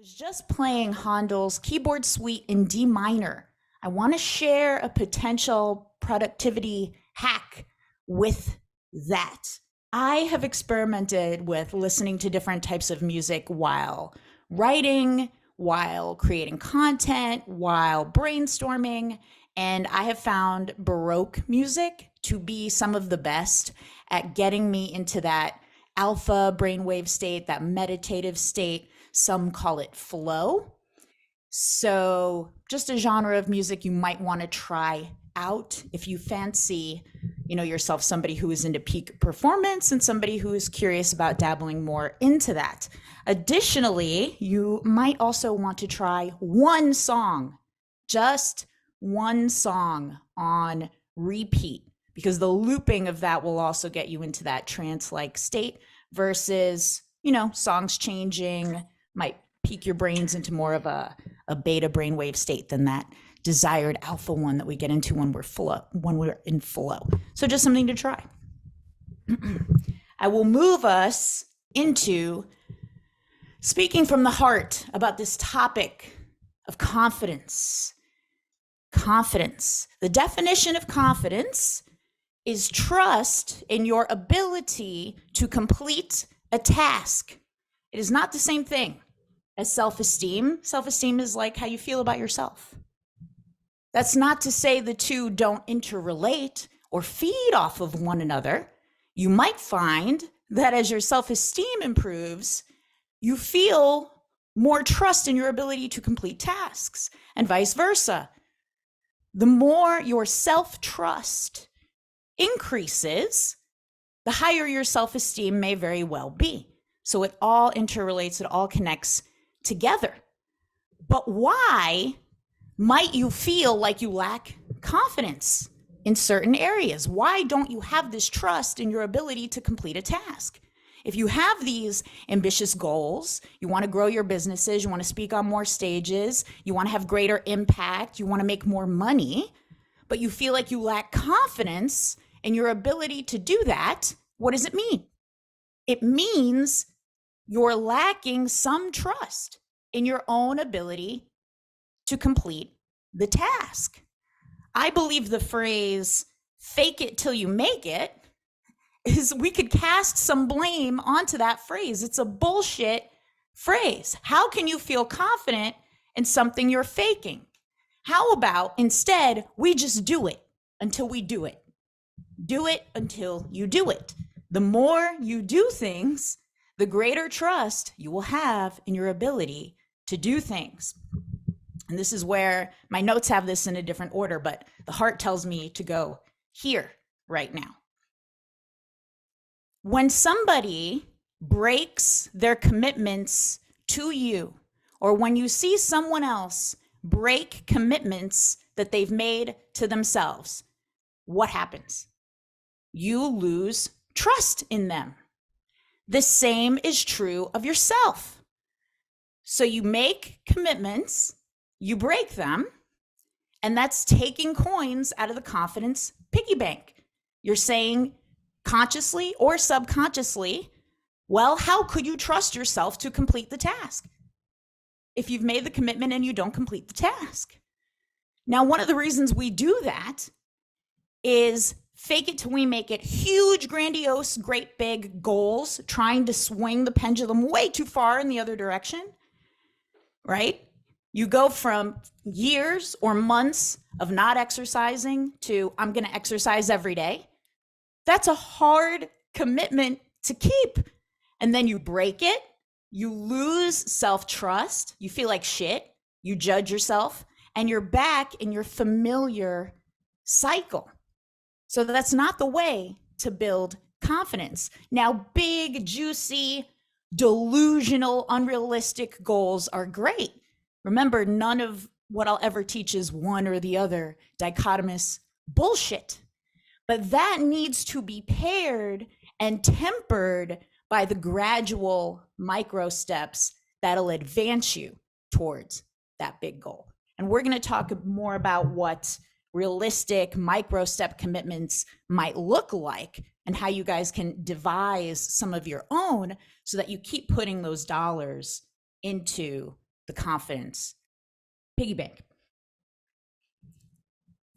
Was just playing Handel's keyboard suite in D minor. I want to share a potential productivity hack with that. I have experimented with listening to different types of music while writing, while creating content, while brainstorming, and I have found Baroque music to be some of the best at getting me into that alpha brainwave state, that meditative state. Some call it flow. So, just a genre of music you might want to try out if you fancy, yourself somebody who is into peak performance and somebody who is curious about dabbling more into that. Additionally, you might also want to try one song, just one song on repeat, because the looping of that will also get you into that trance-like state versus, songs changing might peak your brains into more of a beta brainwave state than that desired alpha one that we get into when we're in flow. So just something to try. I will move us into speaking from the heart about this topic of confidence. Confidence. The definition of confidence is trust in your ability to complete a task. It is not the same thing as self-esteem. Self-esteem is like how you feel about yourself. That's not to say the two don't interrelate or feed off of one another. You might find that as your self-esteem improves, you feel more trust in your ability to complete tasks, and vice versa. The more your self-trust increases, the higher your self-esteem may very well be. So it all interrelates, it all connects together. But why might you feel like you lack confidence in certain areas? Why don't you have this trust in your ability to complete a task? If you have these ambitious goals, you want to grow your businesses, you want to speak on more stages, you want to have greater impact, you want to make more money, but you feel like you lack confidence in your ability to do that, what does it mean? It means you're lacking some trust in your own ability to complete the task. I believe the phrase, fake it till you make it, is we could cast some blame onto that phrase. It's a bullshit phrase. How can you feel confident in something you're faking? How about instead, we just do it until we do it? Do it until you do it. The more you do things, the greater trust you will have in your ability to do things. And this is where my notes have this in a different order, but the heart tells me to go here right now. When somebody breaks their commitments to you, or when you see someone else break commitments that they've made to themselves, what happens? You lose trust in them. The same is true of yourself. So you make commitments, you break them, and that's taking coins out of the confidence piggy bank. You're saying consciously or subconsciously, well, how could you trust yourself to complete the task if you've made the commitment and you don't complete the task? Now, one of the reasons we do that is fake it till we make it. Huge, grandiose, great big goals, trying to swing the pendulum way too far in the other direction, right? You go from years or months of not exercising to I'm going to exercise every day. That's a hard commitment to keep. And then you break it, you lose self-trust, you feel like shit, you judge yourself, and you're back in your familiar cycle. So that's not the way to build confidence. Now, big, juicy, delusional, unrealistic goals are great. Remember, none of what I'll ever teach is one or the other, dichotomous bullshit. But that needs to be paired and tempered by the gradual micro steps that'll advance you towards that big goal. And we're going to talk more about what realistic micro step commitments might look like and how you guys can devise some of your own so that you keep putting those dollars into the confidence piggy bank.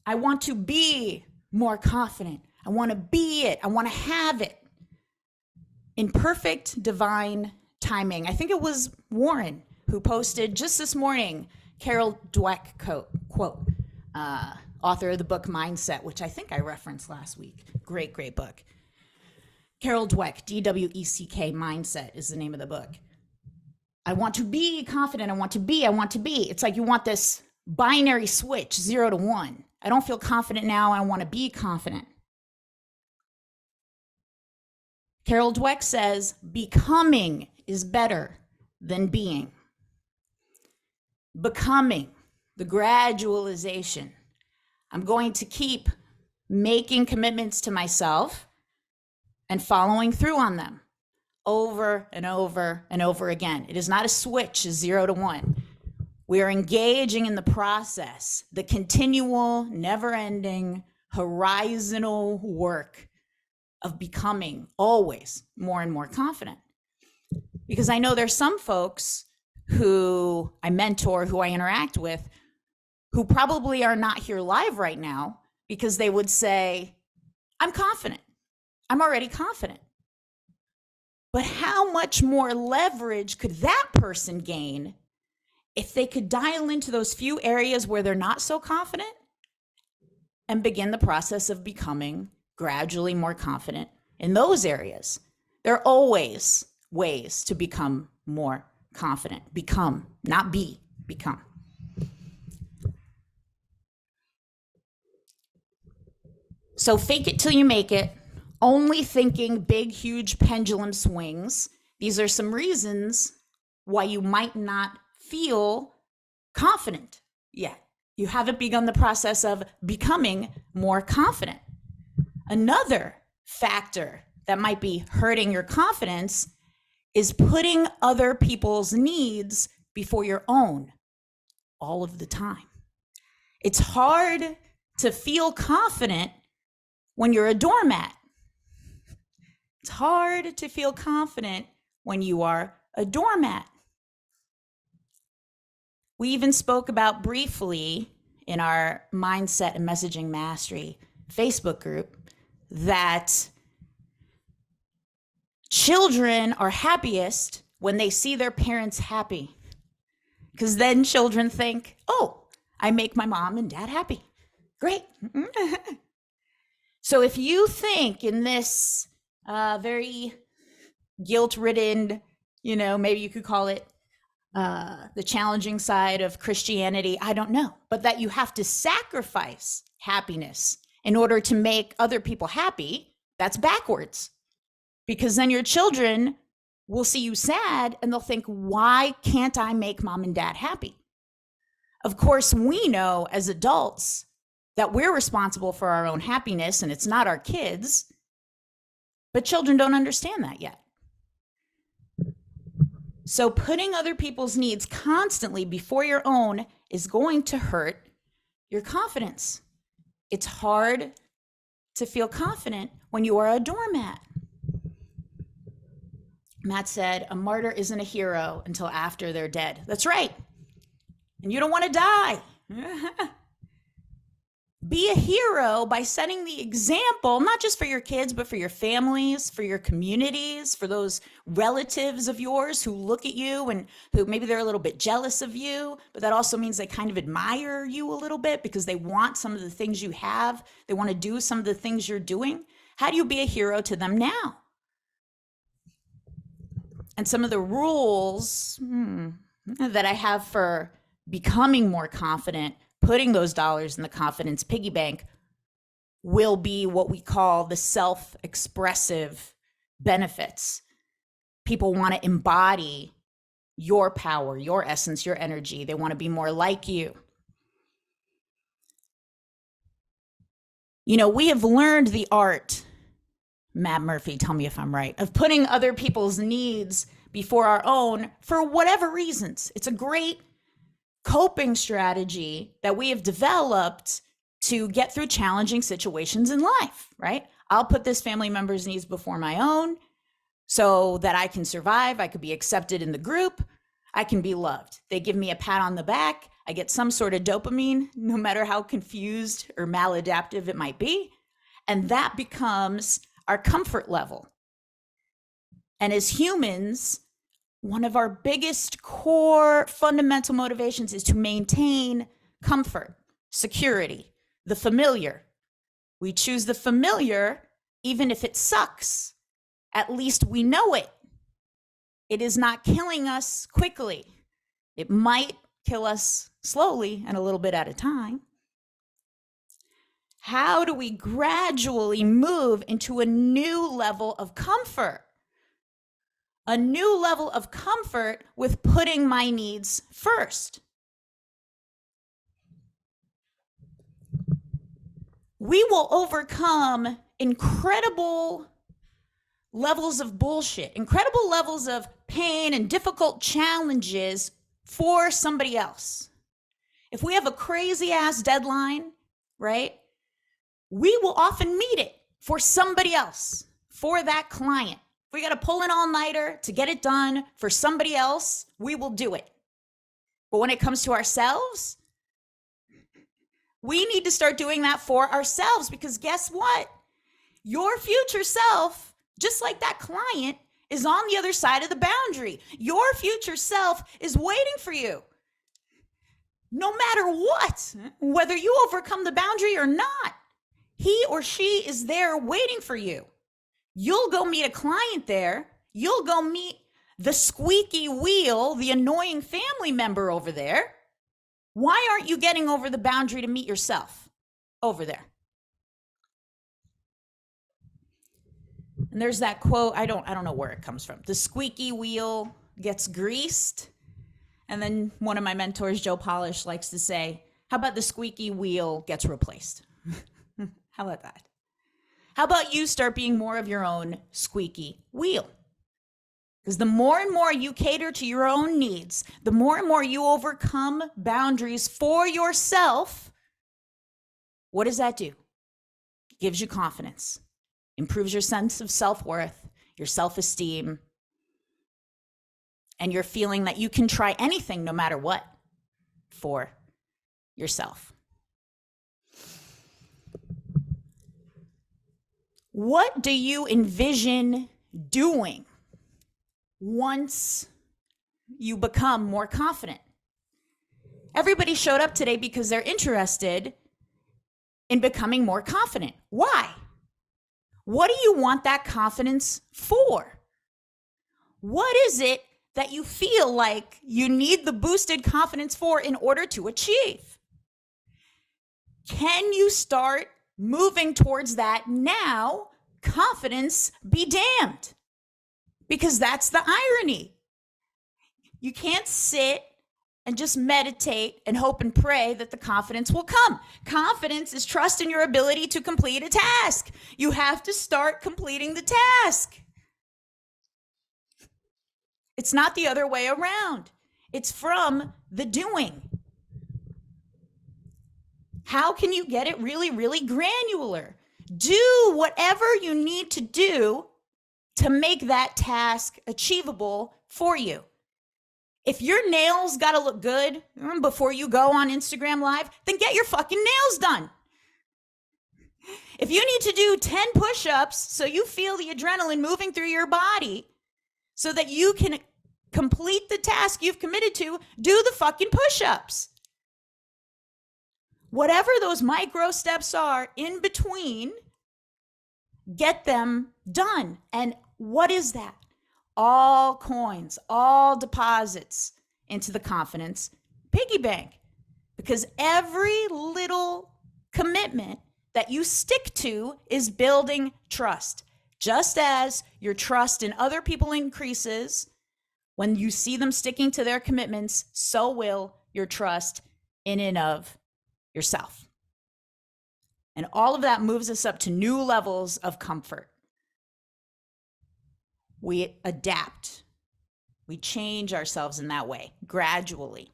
I want to be more confident. I want to be it. I want to have it in perfect divine timing. I think it was Warren who posted just this morning, Carol Dweck quote, author of the book Mindset, which I think I referenced last week. Great, great book. Carol Dweck, D-W-E-C-K, Mindset is the name of the book. I want to be confident. I want to be. It's like you want this binary switch, 0 to 1. I don't feel confident now. I want to be confident. Carol Dweck says, becoming is better than being. Becoming, the gradualization. I'm going to keep making commitments to myself and following through on them over and over and over again. It is not a switch, 0 to 1. We are engaging in the process, the continual, never-ending, horizontal work of becoming always more and more confident. Because I know there's some folks who I mentor, who I interact with, who probably are not here live right now because they would say, I'm confident. I'm already confident. But how much more leverage could that person gain if they could dial into those few areas where they're not so confident and begin the process of becoming gradually more confident in those areas? There are always ways to become more confident. Become, not be, become. So fake it till you make it. Only thinking big, huge pendulum swings. These are some reasons why you might not feel confident yet. You haven't begun the process of becoming more confident. Another factor that might be hurting your confidence is putting other people's needs before your own all of the time. It's hard to feel confident when you're a doormat. It's hard to feel confident when you are a doormat. We even spoke about briefly in our Mindset and Messaging Mastery Facebook group that children are happiest when they see their parents happy. Because then children think, oh, I make my mom and dad happy. Great. So if you think in this very guilt-ridden, maybe you could call it the challenging side of Christianity, I don't know, but that you have to sacrifice happiness in order to make other people happy, that's backwards. Because then your children will see you sad and they'll think, why can't I make mom and dad happy? Of course, we know as adults that we're responsible for our own happiness and it's not our kids, but children don't understand that yet. So putting other people's needs constantly before your own is going to hurt your confidence. It's hard to feel confident when you are a doormat. Matt said, a martyr isn't a hero until after they're dead. That's right. And you don't want to die. Be a hero by setting the example, not just for your kids, but for your families, for your communities, for those relatives of yours who look at you and who maybe they're a little bit jealous of you, but that also means they kind of admire you a little bit because they want some of the things you have. They want to do some of the things you're doing. How do you be a hero to them now? And some of the rules that I have for becoming more confident, putting those dollars in the confidence piggy bank, will be what we call the self-expressive benefits. People want to embody your power, your essence, your energy. They want to be more like you. We have learned the art, Matt Murphy, tell me if I'm right, of putting other people's needs before our own for whatever reasons. It's a great coping strategy that we have developed to get through challenging situations in life, right? I'll put this family member's needs before my own so that I can survive. I could be accepted in the group. I can be loved. They give me a pat on the back. I get some sort of dopamine, no matter how confused or maladaptive it might be. And that becomes our comfort level. And as humans, one of our biggest core fundamental motivations is to maintain comfort, security, the familiar. We choose the familiar, even if it sucks. At least we know it. It is not killing us quickly. It might kill us slowly and a little bit at a time. How do we gradually move into a new level of comfort? A new level of comfort with putting my needs first. We will overcome incredible levels of bullshit, incredible levels of pain and difficult challenges for somebody else. If we have a crazy ass deadline, right, we will often meet it for somebody else, for that client. If we got to pull an all-nighter to get it done for somebody else, we will do it. But when it comes to ourselves, we need to start doing that for ourselves, because guess what? Your future self, just like that client, is on the other side of the boundary. Your future self is waiting for you. No matter what, whether you overcome the boundary or not, he or she is there waiting for you. You'll go meet a client there. You'll go meet the squeaky wheel, the annoying family member over there. Why aren't you getting over the boundary to meet yourself over there? And there's that quote, I don't know where it comes from. The squeaky wheel gets greased. And then one of my mentors, Joe Polish, likes to say, how about the squeaky wheel gets replaced? How about that? How about you start being more of your own squeaky wheel? Because the more and more you cater to your own needs, the more and more you overcome boundaries for yourself, what does that do? It gives you confidence, improves your sense of self-worth, your self-esteem, and your feeling that you can try anything no matter what for yourself. What do you envision doing once you become more confident? Everybody showed up today because they're interested in becoming more confident. Why? What do you want that confidence for? What is it that you feel like you need the boosted confidence for in order to achieve? Can you start moving towards that now? Confidence be damned. Because that's the irony. You can't sit and just meditate and hope and pray that the confidence will come. Confidence is trust in your ability to complete a task. You have to start completing the task. It's not the other way around. It's from the doing. How can you get it really, really granular? Do whatever you need to do to make that task achievable for you. If your nails got to look good before you go on Instagram Live, then get your fucking nails done. If you need to do 10 push-ups so you feel the adrenaline moving through your body so that you can complete the task you've committed to, do the fucking push-ups. Whatever those micro steps are in between, get them done. And what is that? All coins, all deposits into the confidence piggy bank. Because every little commitment that you stick to is building trust. Just as your trust in other people increases when you see them sticking to their commitments, so will your trust in and of yourself. And all of that moves us up to new levels of comfort. We adapt. We change ourselves in that way, gradually.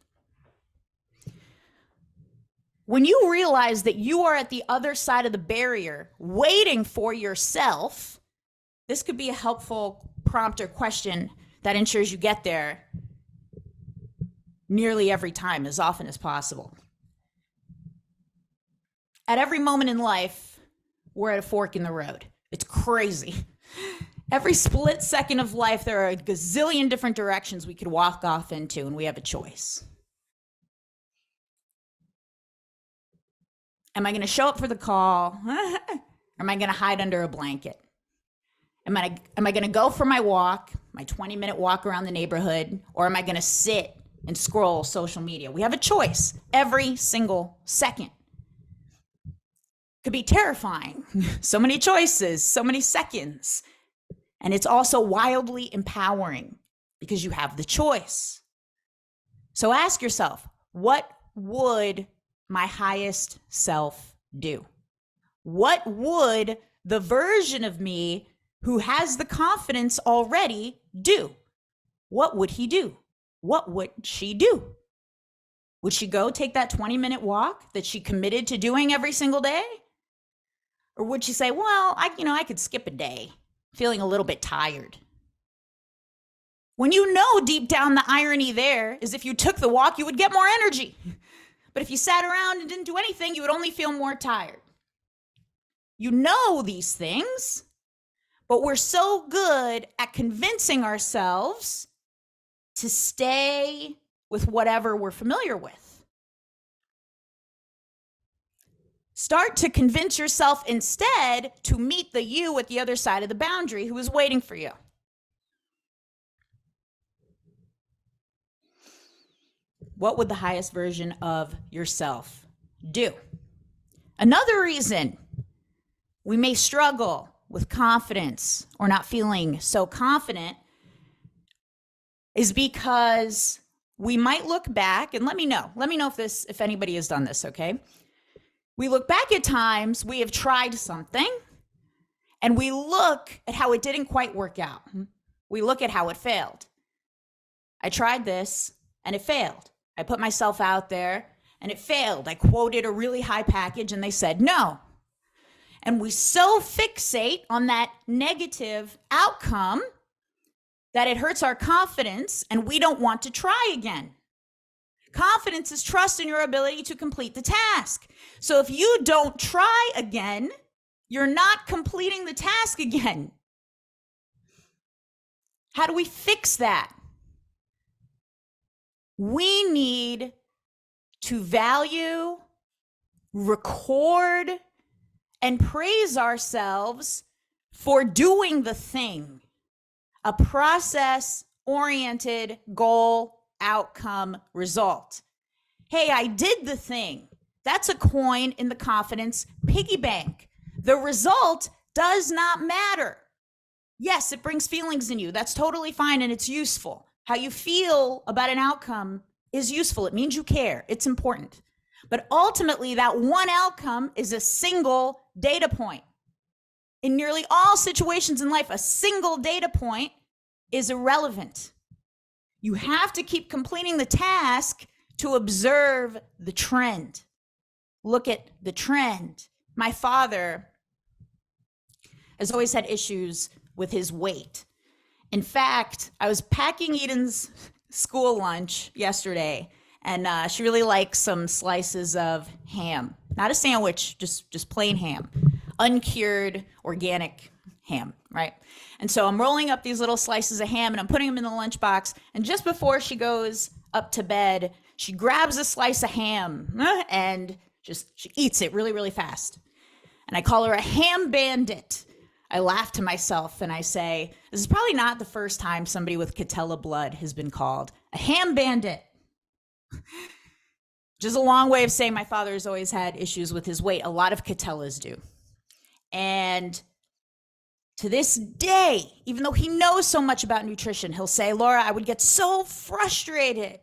When you realize that you are at the other side of the barrier, waiting for yourself, this could be a helpful prompt or question that ensures you get there. nearly every time, as often as possible. At every moment in life, we're at a fork in the road. It's crazy. Every split second of life, there are a gazillion different directions we could walk off into, and we have a choice. Am I going to show up for the call? Or am I going to hide under a blanket? Am I going to go for my walk, my 20-minute walk around the neighborhood, or am I going to sit and scroll social media? We have a choice every single second. Could be terrifying. So many choices, so many seconds. And it's also wildly empowering because you have the choice. So ask yourself, what would my highest self do? What would the version of me who has the confidence already do? What would he do? What would she do? Would she go take that 20-minute walk that she committed to doing every single day? Or would she say, well, I could skip a day, feeling a little bit tired? When you know deep down the irony there is if you took the walk, you would get more energy. But if you sat around and didn't do anything, you would only feel more tired. You know these things, but we're so good at convincing ourselves to stay with whatever we're familiar with. Start to convince yourself instead to meet the you at the other side of the boundary who is waiting for you. What would the highest version of yourself do? Another reason we may struggle with confidence or not feeling so confident is because we might look back, and let me know if anybody has done this, okay? We look back at times we have tried something and we look at how it didn't quite work out. We look at how it failed. I tried this and it failed. I put myself out there and it failed. I quoted a really high package and they said no. And we so fixate on that negative outcome that it hurts our confidence and we don't want to try again. Confidence is trust in your ability to complete the task. So if you don't try again, you're not completing the task again. How do we fix that? We need to value, record, and praise ourselves for doing the thing. A process-oriented goal outcome result. Hey, I did the thing. That's a coin in the confidence piggy bank. The result does not matter. Yes, it brings feelings in you. That's totally fine and it's useful. How you feel about an outcome is useful. It means you care. It's important. But ultimately, that one outcome is a single data point. In nearly all situations in life, a single data point is irrelevant. You have to keep completing the task to observe the trend. Look at the trend. My father has always had issues with his weight. In fact, I was packing Eden's school lunch yesterday, and she really likes some slices of ham. Not a sandwich, just plain ham. Uncured, organic ham, right? And so I'm rolling up these little slices of ham and I'm putting them in the lunchbox. And just before she goes up to bed, she grabs a slice of ham and she eats it really, really fast. And I call her a ham bandit. I laugh to myself and I say, this is probably not the first time somebody with Catella blood has been called a ham bandit. Just a long way of saying my father has always had issues with his weight. A lot of Catellas do. And to this day, even though he knows so much about nutrition, he'll say, Laura, I would get so frustrated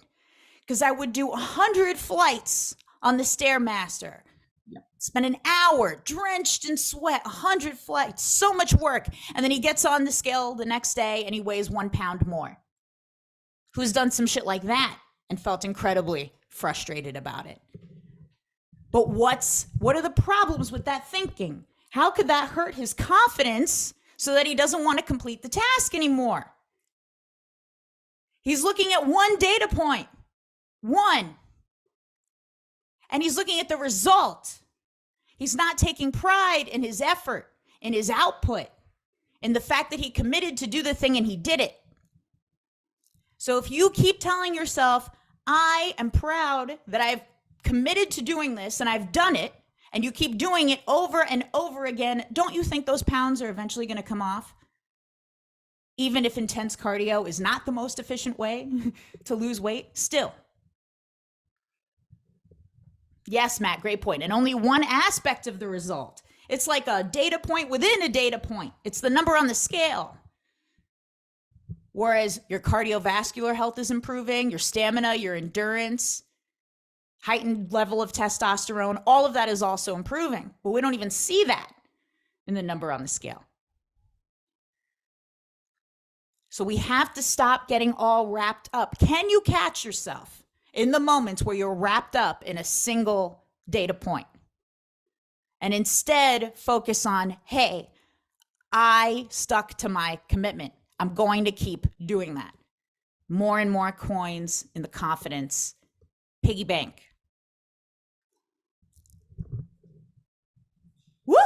because I would do 100 flights on the Stairmaster, spend an hour drenched in sweat, 100 flights, so much work. And then he gets on the scale the next day and he weighs 1 pound more. Who's done some shit like that and felt incredibly frustrated about it? But what are the problems with that thinking? How could that hurt his confidence so that he doesn't want to complete the task anymore? He's looking at one data point. 1. And he's looking at the result. He's not taking pride in his effort, in his output, in the fact that he committed to do the thing and he did it. So if you keep telling yourself, I am proud that I've committed to doing this and I've done it, and you keep doing it over and over again, don't you think those pounds are eventually going to come off? Even if intense cardio is not the most efficient way to lose weight, still. Yes, Matt, great point. And only one aspect of the result. It's like a data point within a data point. It's the number on the scale. Whereas your cardiovascular health is improving, your stamina, your endurance, heightened level of testosterone, all of that is also improving. But we don't even see that in the number on the scale. So we have to stop getting all wrapped up. Can you catch yourself in the moments where you're wrapped up in a single data point? And instead focus on, hey, I stuck to my commitment. I'm going to keep doing that. More and more coins in the confidence piggy bank. Woo!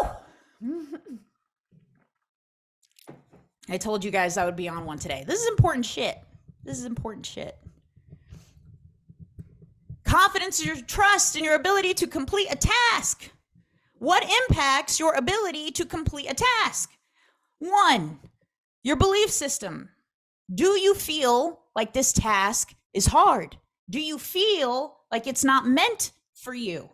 I told you guys I would be on one today. This is important shit. This is important shit. Confidence is your trust in your ability to complete a task. What impacts your ability to complete a task? 1, your belief system. Do you feel like this task is hard? Do you feel like it's not meant for you?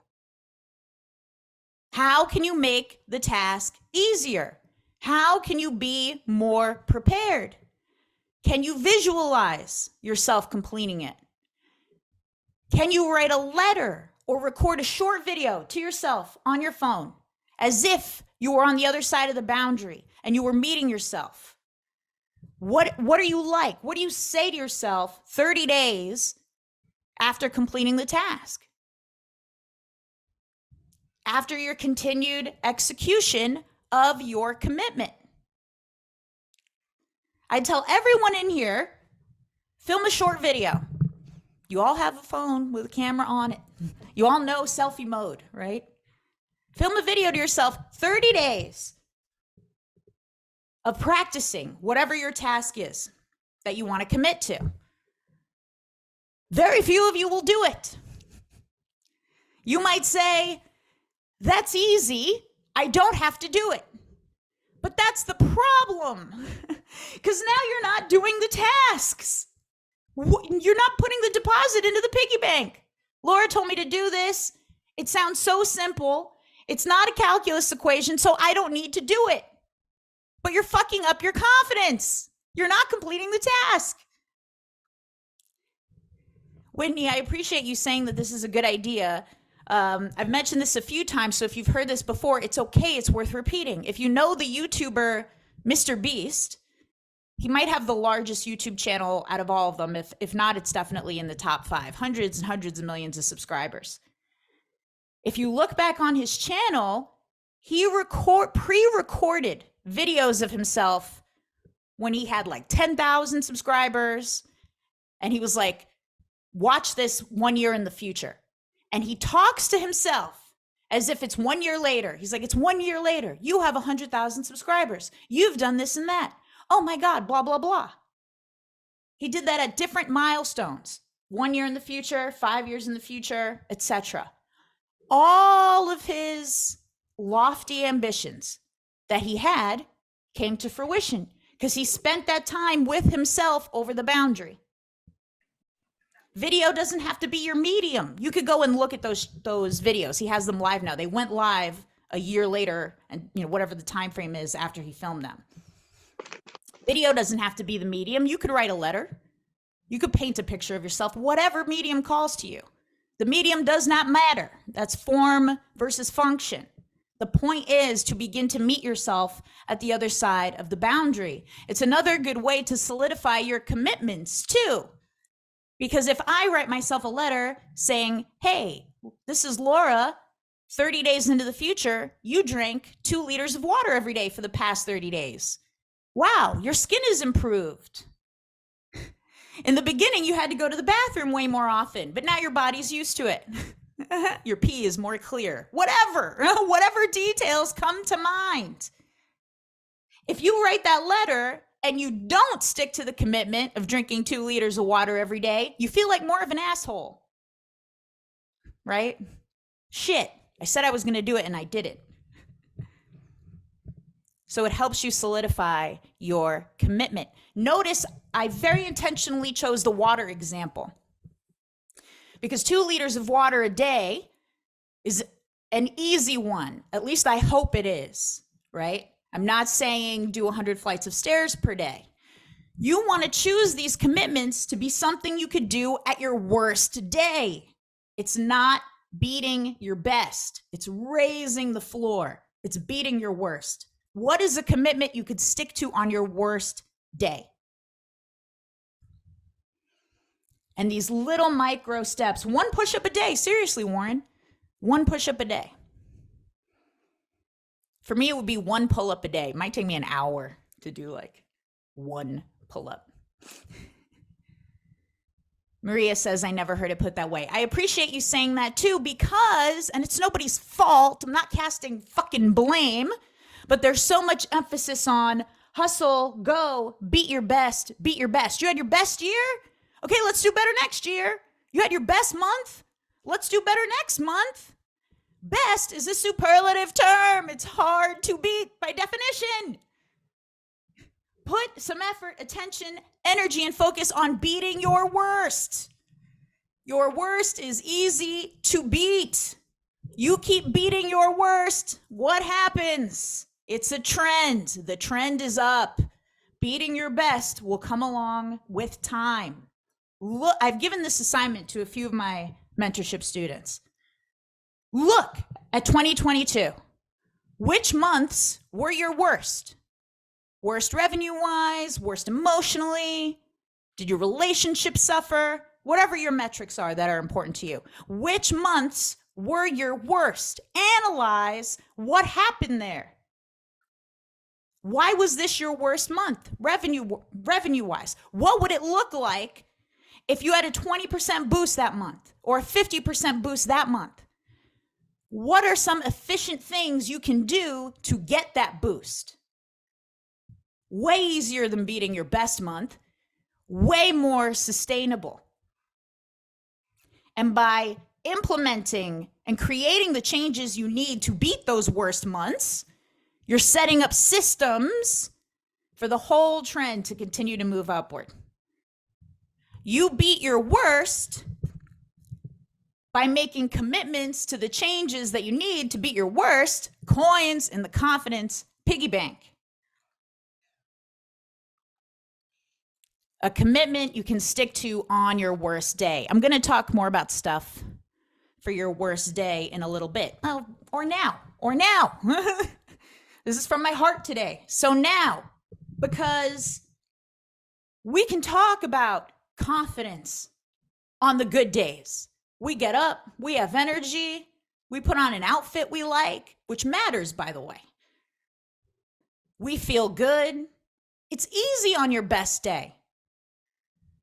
How can you make the task easier? How can you be more prepared? Can you visualize yourself completing it? Can you write a letter or record a short video to yourself on your phone as if you were on the other side of the boundary and you were meeting yourself? What are you like? What do you say to yourself 30 days after completing the task? After your continued execution of your commitment. I tell everyone in here, film a short video. You all have a phone with a camera on it. You all know selfie mode, right? Film a video to yourself 30 days of practicing whatever your task is that you want to commit to. Very few of you will do it. You might say, that's easy. I don't have to do it. But that's the problem. Because now you're not doing the tasks. You're not putting the deposit into the piggy bank. Laura told me to do this. It sounds so simple. It's not a calculus equation, so I don't need to do it. But you're fucking up your confidence. You're not completing the task. Whitney, I appreciate you saying that this is a good idea. I've mentioned this a few times, so if you've heard this before, it's okay. It's worth repeating. If you know the YouTuber Mr. Beast, he might have the largest YouTube channel out of all of them. If not, it's definitely in the top 5. Hundreds and hundreds of millions of subscribers. If you look back on his channel, he pre-recorded videos of himself when he had like 10,000 subscribers. And he was like, watch this 1 year in the future. And he talks to himself as if it's 1 year later. He's like, it's 1 year later. You have 100,000 subscribers. You've done this and that. Oh my God, blah, blah, blah. He did that at different milestones. 1 year in the future, 5 years in the future, etc. All of his lofty ambitions that he had came to fruition because he spent that time with himself over the boundary. Video doesn't have to be your medium. You could go and look at those videos. He has them live now. They went live a year later, and whatever the time frame is after he filmed them. Video doesn't have to be the medium. You could write a letter. You could paint a picture of yourself, whatever medium calls to you. The medium does not matter. That's form versus function. The point is to begin to meet yourself at the other side of the boundary. It's another good way to solidify your commitments too. Because if I write myself a letter saying, hey, this is Laura, 30 days into the future, you drank 2 liters of water every day for the past 30 days. Wow, your skin is improved. In the beginning, you had to go to the bathroom way more often, but now your body's used to it. Your pee is more clear. Whatever details come to mind. If you write that letter and you don't stick to the commitment of drinking 2 liters of water every day, you feel like more of an asshole, right? Shit, I said I was going to do it and I did it. So it helps you solidify your commitment. Notice I very intentionally chose the water example because 2 liters of water a day is an easy one. At least I hope it is, right? I'm not saying do 100 flights of stairs per day. You want to choose these commitments to be something you could do at your worst day. It's not beating your best. It's raising the floor. It's beating your worst. What is a commitment you could stick to on your worst day? And these little micro steps, 1 push-up a day. Seriously, Warren, 1 push-up a day. For me, it would be 1 pull-up a day. It might take me an hour to do like 1 pull-up. Maria says, I never heard it put that way. I appreciate you saying that too because, and it's nobody's fault, I'm not casting fucking blame, but there's so much emphasis on hustle, go, beat your best, beat your best. You had your best year? Okay, let's do better next year. You had your best month? Let's do better next month. Best is a superlative term. It's hard to beat by definition. Put some effort, attention, energy, and focus on beating your worst. Your worst is easy to beat. You keep beating your worst. What happens? It's a trend. The trend is up. Beating your best will come along with time. Look, I've given this assignment to a few of my mentorship students. Look at 2022. Which months were your worst? Worst revenue-wise, worst emotionally? Did your relationship suffer? Whatever your metrics are that are important to you. Which months were your worst? Analyze what happened there. Why was this your worst month, revenue-wise? What would it look like if you had a 20% boost that month or a 50% boost that month? What are some efficient things you can do to get that boost? Way easier than beating your best month, way more sustainable. And by implementing and creating the changes you need to beat those worst months, you're setting up systems for the whole trend to continue to move upward. You beat your worst by making commitments to the changes that you need to beat your worst, coins in the confidence piggy bank. A commitment you can stick to on your worst day. I'm going to talk more about stuff for your worst day in a little bit. Oh, or now. This is from my heart today. So now, because we can talk about confidence on the good days. We get up, we have energy, we put on an outfit we like, which matters, by the way. We feel good. It's easy on your best day.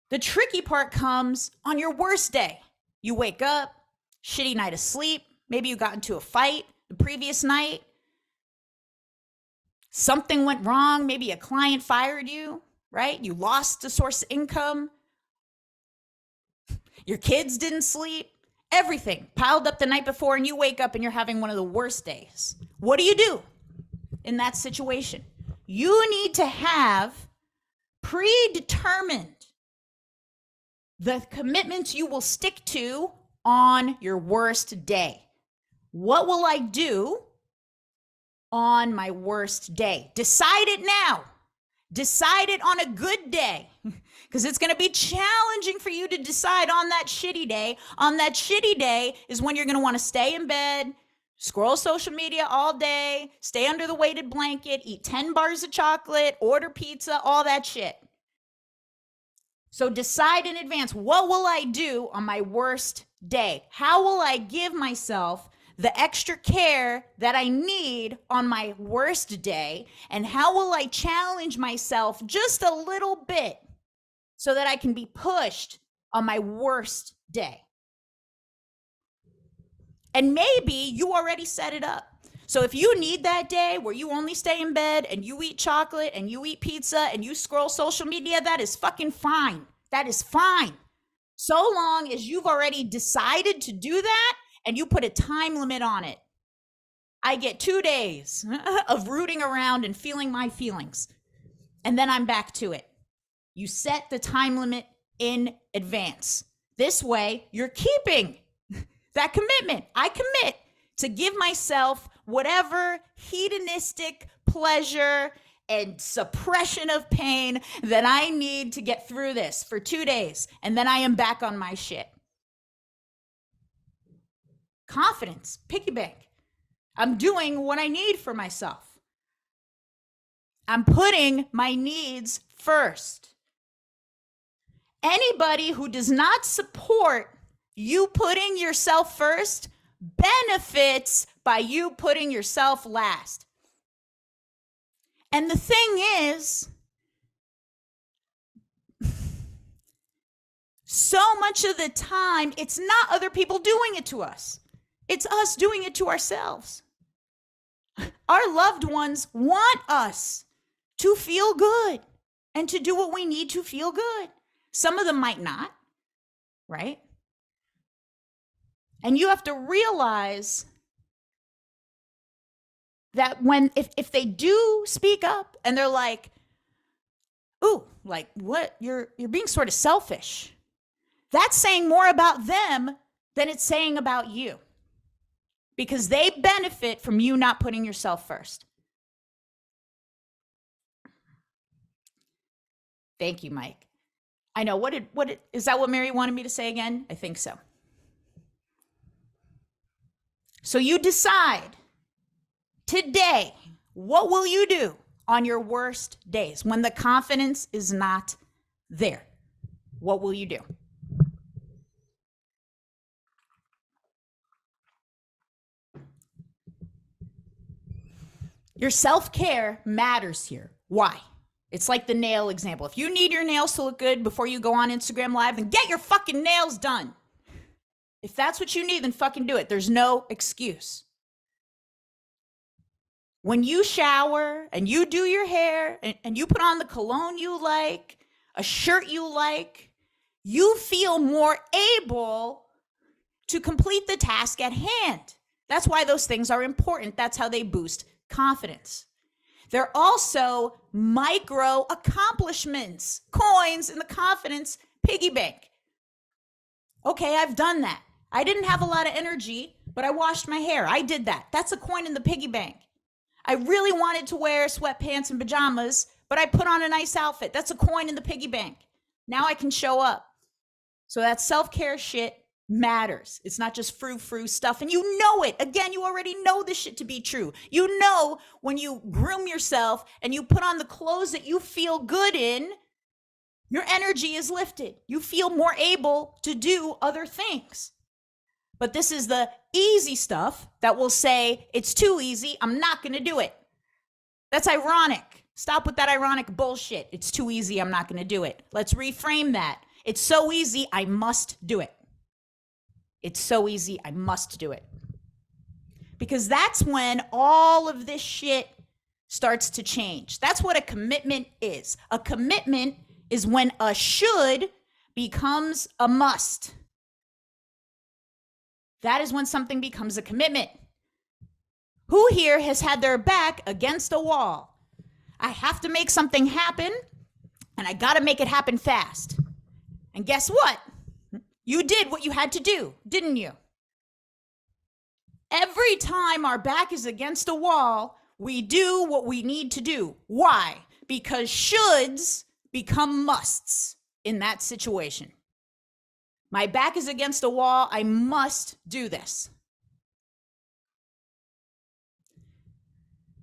The tricky part comes on your worst day. You wake up, shitty night of sleep. Maybe you got into a fight the previous night. Something went wrong. Maybe a client fired you, right? You lost a source of income. Your kids didn't sleep. Everything piled up the night before, and you wake up and you're having one of the worst days. What do you do in that situation? You need to have predetermined the commitments you will stick to on your worst day. What will I do on my worst day? Decide it now. Decide it on a good day, because it's going to be challenging for you to decide on that shitty day. On that shitty day is when you're going to want to stay in bed, scroll social media all day, stay under the weighted blanket, eat 10 bars of chocolate, order pizza, all that shit. So decide in advance, what will I do on my worst day? How will I give myself the extra care that I need on my worst day? And how will I challenge myself just a little bit so that I can be pushed on my worst day. And maybe you already set it up. So if you need that day where you only stay in bed and you eat chocolate and you eat pizza and you scroll social media, that is fucking fine. That is fine. So long as you've already decided to do that and you put a time limit on it. I get 2 days of rooting around and feeling my feelings. And then I'm back to it. You set the time limit in advance. This way, you're keeping that commitment. I commit to give myself whatever hedonistic pleasure and suppression of pain that I need to get through this for 2 days. And then I am back on my shit. Confidence, piggy bank. I'm doing what I need for myself. I'm putting my needs first. Anybody who does not support you putting yourself first benefits by you putting yourself last. And the thing is, so much of the time, it's not other people doing it to us. It's us doing it to ourselves. Our loved ones want us to feel good and to do what we need to feel good. Some of them might not, right? And you have to realize that if they do speak up and they're like, ooh, like what, you're being sort of selfish. That's saying more about them than it's saying about you. Because they benefit from you not putting yourself first. Thank you, Mike. I know, is that what Mary wanted me to say again? I think so. So you decide today, what will you do on your worst days when the confidence is not there? What will you do? Your self-care matters here. Why? It's like the nail example. If you need your nails to look good before you go on Instagram Live, then get your fucking nails done. If that's what you need, then fucking do it. There's no excuse. When you shower and you do your hair and you put on the cologne you like, a shirt you like, you feel more able to complete the task at hand. That's why those things are important. That's how they boost confidence. They're also micro accomplishments, coins in the confidence piggy bank. Okay, I've done that. I didn't have a lot of energy, but I washed my hair. I did that. That's a coin in the piggy bank. I really wanted to wear sweatpants and pajamas, but I put on a nice outfit. That's a coin in the piggy bank. Now I can show up. So that self-care shit matters. It's not just frou-frou stuff. And you know it. Again, you already know this shit to be true. You know when you groom yourself and you put on the clothes that you feel good in, your energy is lifted. You feel more able to do other things. But this is the easy stuff that will say, it's too easy, I'm not going to do it. That's ironic. Stop with that ironic bullshit. It's too easy, I'm not going to do it. Let's reframe that. It's so easy, I must do it. It's so easy, I must do it. Because that's when all of this shit starts to change. That's what a commitment is. A commitment is when a should becomes a must. That is when something becomes a commitment. Who here has had their back against a wall? I have to make something happen, and I got to make it happen fast. And guess what? You did what you had to do, didn't you? Every time our back is against a wall, we do what we need to do. Why? Because shoulds become musts in that situation. My back is against a wall. I must do this.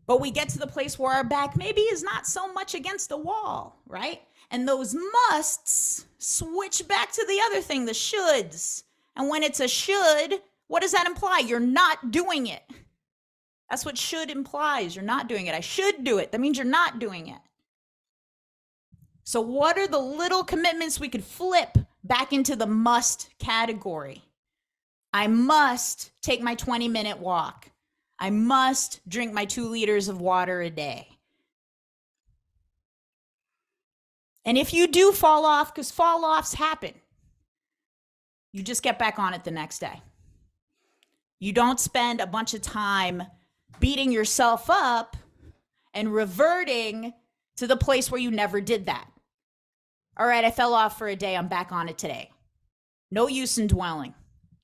But we get to the place where our back maybe is not so much against the wall, right? And those musts switch back to the other thing, the shoulds. And when it's a should, what does that imply? You're not doing it. That's what should implies. You're not doing it. I should do it. That means you're not doing it. So what are the little commitments we could flip back into the must category? I must take my 20-minute walk. I must drink my 2 liters of water a day. And if you do fall off, because fall offs happen, you just get back on it the next day. You don't spend a bunch of time beating yourself up and reverting to the place where you never did that. All right, I fell off for a day. I'm back on it today. No use in dwelling.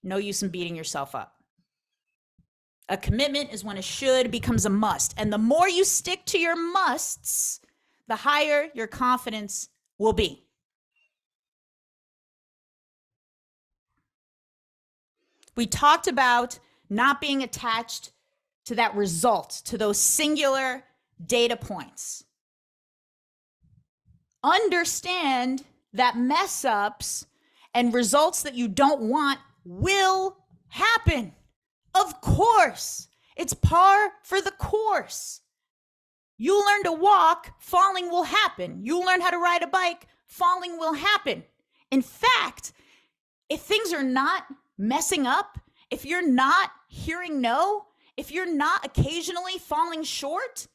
No use in beating yourself up. A commitment is when a should becomes a must. And the more you stick to your musts, the higher your confidence will be. We talked about not being attached to that result, to those singular data points. Understand that mess ups and results that you don't want will happen. Of course, it's par for the course. You learn to walk, falling will happen. You learn how to ride a bike, falling will happen. In fact, if things are not messing up, if you're not hearing no, if you're not occasionally falling short,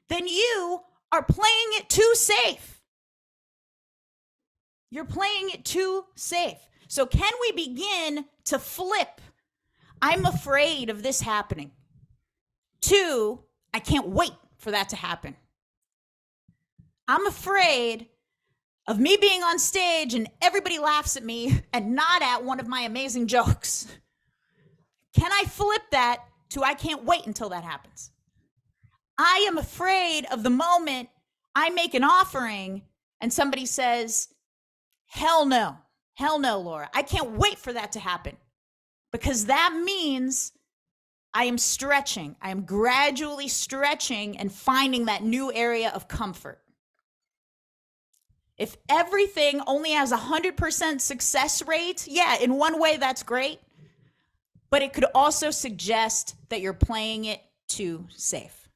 then you are playing it too safe. You're playing it too safe. So can we begin to flip? I'm afraid of this happening. 2, I can't wait for that to happen. I'm afraid of me being on stage and everybody laughs at me and not at one of my amazing jokes. Can I flip that to I can't wait until that happens? I am afraid of the moment I make an offering and somebody says, hell no, Laura. I can't wait for that to happen, because that means I am stretching. I am gradually stretching and finding that new area of comfort. If everything only has 100% success rate, yeah, in one way that's great, but it could also suggest that you're playing it too safe.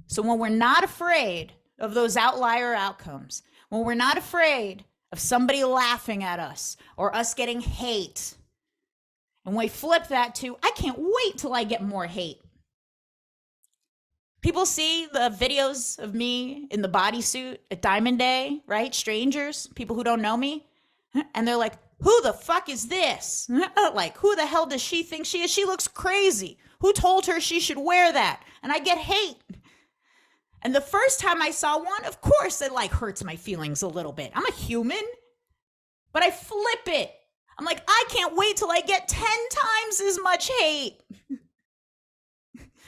So when we're not afraid of those outlier outcomes, when we're not afraid of somebody laughing at us or us getting hate, and we flip that to, I can't wait till I get more hate. People see the videos of me in the bodysuit at Diamond Day, right? Strangers, people who don't know me, and they're like, who the fuck is this? Like, who the hell does she think she is? She looks crazy. Who told her she should wear that? And I get hate. And the first time I saw one, of course, it like hurts my feelings a little bit. I'm a human, but I flip it. I'm like, I can't wait till I get 10 times as much hate.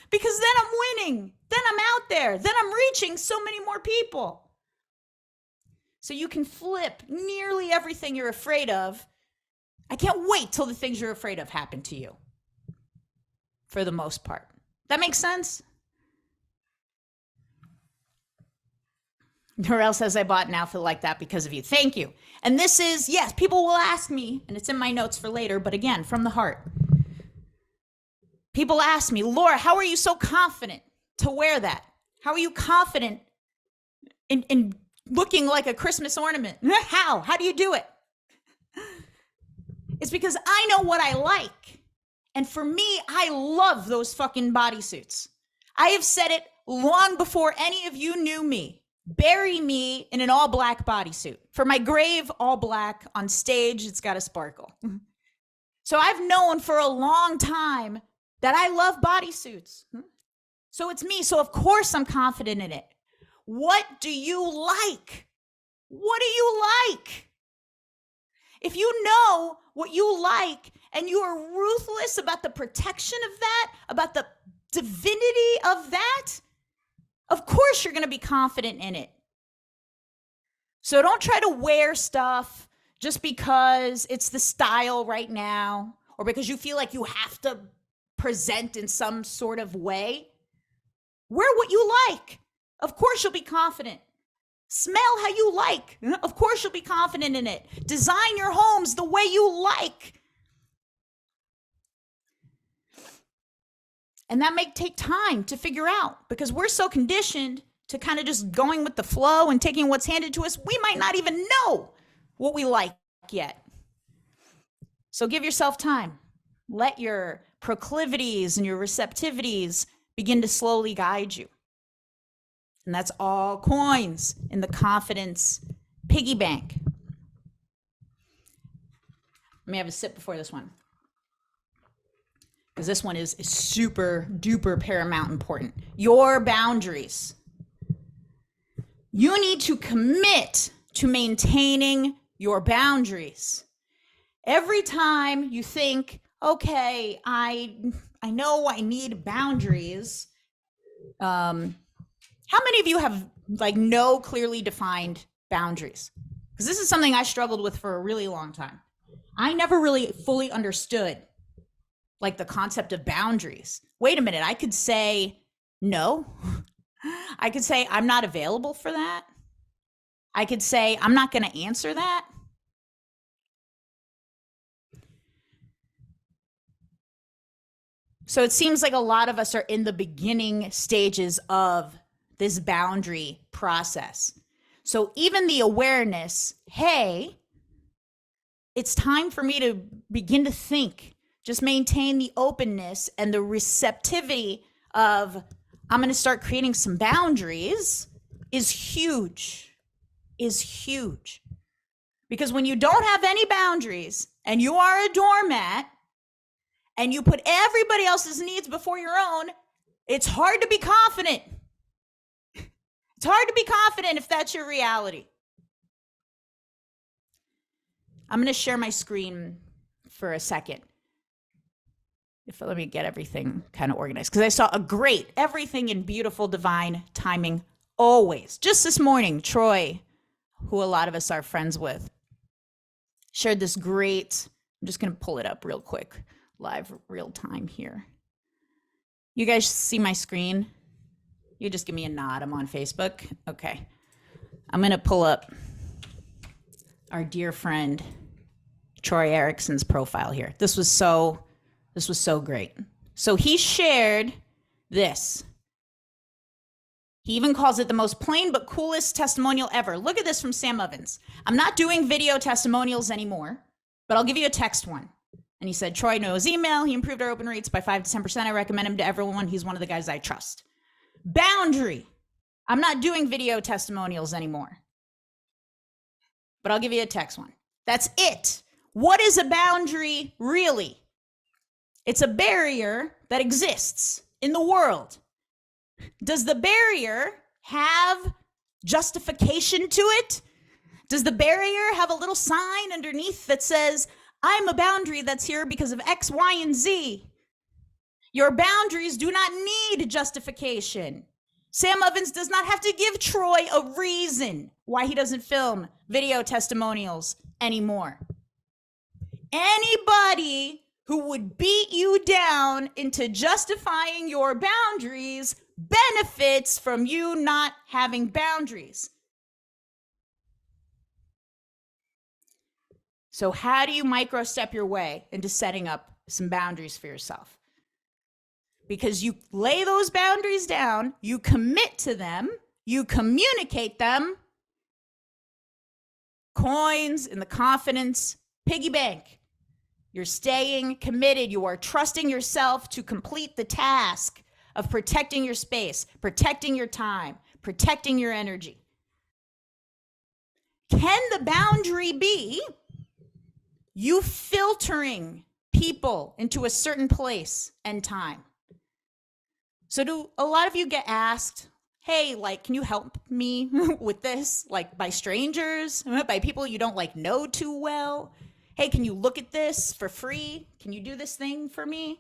Because then I'm winning. Then I'm out there. Then I'm reaching so many more people. So you can flip nearly everything you're afraid of. I can't wait till the things you're afraid of happen to you. For the most part. That makes sense? Norel says, I bought an outfit like that because of you. Thank you. And this is, yes, people will ask me, and it's in my notes for later, but again, from the heart. People ask me, Laura, how are you so confident to wear that? How are you confident in looking like a Christmas ornament? How? How do you do it? It's because I know what I like. And for me, I love those fucking bodysuits. I have said it long before any of you knew me. Bury me in an all black bodysuit. For my grave, all black. On stage, it's got a sparkle. So I've known for a long time that I love bodysuits. So it's me. So of course I'm confident in it. What do you like? What do you like? If you know what you like and you are ruthless about the protection of that, about the divinity of that, of course you're going to be confident in it. So don't try to wear stuff just because it's the style right now or because you feel like you have to present in some sort of way. Wear what you like. Of course you'll be confident. Smell how you like. Of course you'll be confident in it. Design your homes the way you like. And that may take time to figure out because we're so conditioned to kind of just going with the flow and taking what's handed to us, we might not even know what we like yet. So give yourself time. Let your proclivities and your receptivities begin to slowly guide you. And that's all coins in the confidence piggy bank. Let me have a sip before this one, because this one is super duper paramount important. Your boundaries. You need to commit to maintaining your boundaries. Every time you think, okay, I know I need boundaries. How many of you have like no clearly defined boundaries? Because this is something I struggled with for a really long time. I never really fully understood like the concept of boundaries. Wait a minute, I could say no. I could say I'm not available for that. I could say I'm not going to answer that. So it seems like a lot of us are in the beginning stages of this boundary process. So even the awareness, hey, it's time for me to begin to think, just maintain the openness and the receptivity of I'm going to start creating some boundaries is huge. Because when you don't have any boundaries and you are a doormat and you put everybody else's needs before your own, it's hard to be confident. It's hard to be confident if that's your reality. I'm going to share my screen for a second. Let me get everything kind of organized, because I saw everything in beautiful divine timing always. Just this morning, Troy, who a lot of us are friends with, shared this great, I'm just going to pull it up real quick, live real time here. You guys see my screen? You just give me a nod. I'm on Facebook. Okay. I'm going to pull up our dear friend Troy Erickson's profile here. This was so great. So he shared this. He even calls it the most plain but coolest testimonial ever. Look at this from Sam Ovens. I'm not doing video testimonials anymore, but I'll give you a text one. And he said, Troy knows email. He improved our open rates by 5 to 10%. I recommend him to everyone. He's one of the guys I trust. Boundary. I'm not doing video testimonials anymore, but I'll give you a text one. That's it. What is a boundary really? It's a barrier that exists in the world. Does the barrier have justification to it? Does the barrier have a little sign underneath that says, I'm a boundary that's here because of X, Y, and Z? Your boundaries do not need justification. Sam Ovens does not have to give Troy a reason why he doesn't film video testimonials anymore. Anybody who would beat you down into justifying your boundaries benefits from you not having boundaries. So how do you micro-step your way into setting up some boundaries for yourself? Because you lay those boundaries down, you commit to them, you communicate them. Coins in the confidence piggy bank. You're staying committed. You are trusting yourself to complete the task of protecting your space, protecting your time, protecting your energy. Can the boundary be you filtering people into a certain place and time? So do a lot of you get asked, hey, like, can you help me with this? Like by strangers, by people you don't like know too well? Hey, can you look at this for free? Can you do this thing for me?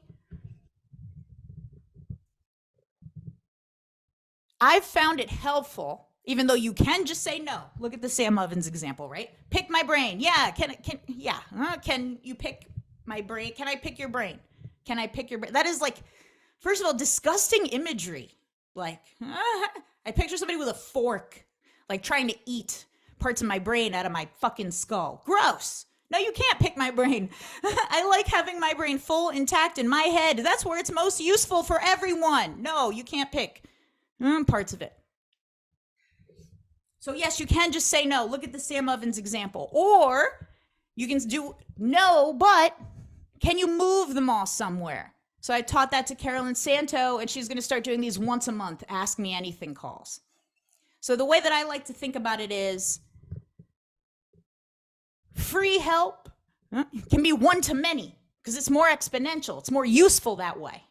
I've found it helpful, even though you can just say no. Look at the Sam Ovens example, right? Pick my brain. Yeah, can you pick my brain? Can I pick your brain? Can I pick your brain? That is like, first of all, disgusting imagery. Like, I picture somebody with a fork, like trying to eat parts of my brain out of my fucking skull. Gross. No, you can't pick my brain. I like having my brain full, intact in my head. That's where it's most useful for everyone. No, you can't pick parts of it. So yes, you can just say no. Look at the Sam Ovens example. Or you can do no, but can you move them all somewhere? So I taught that to Carolyn Santo, and she's going to start doing these once a month Ask Me Anything calls. So the way that I like to think about it is free help can be one to many because it's more exponential. It's more useful that way.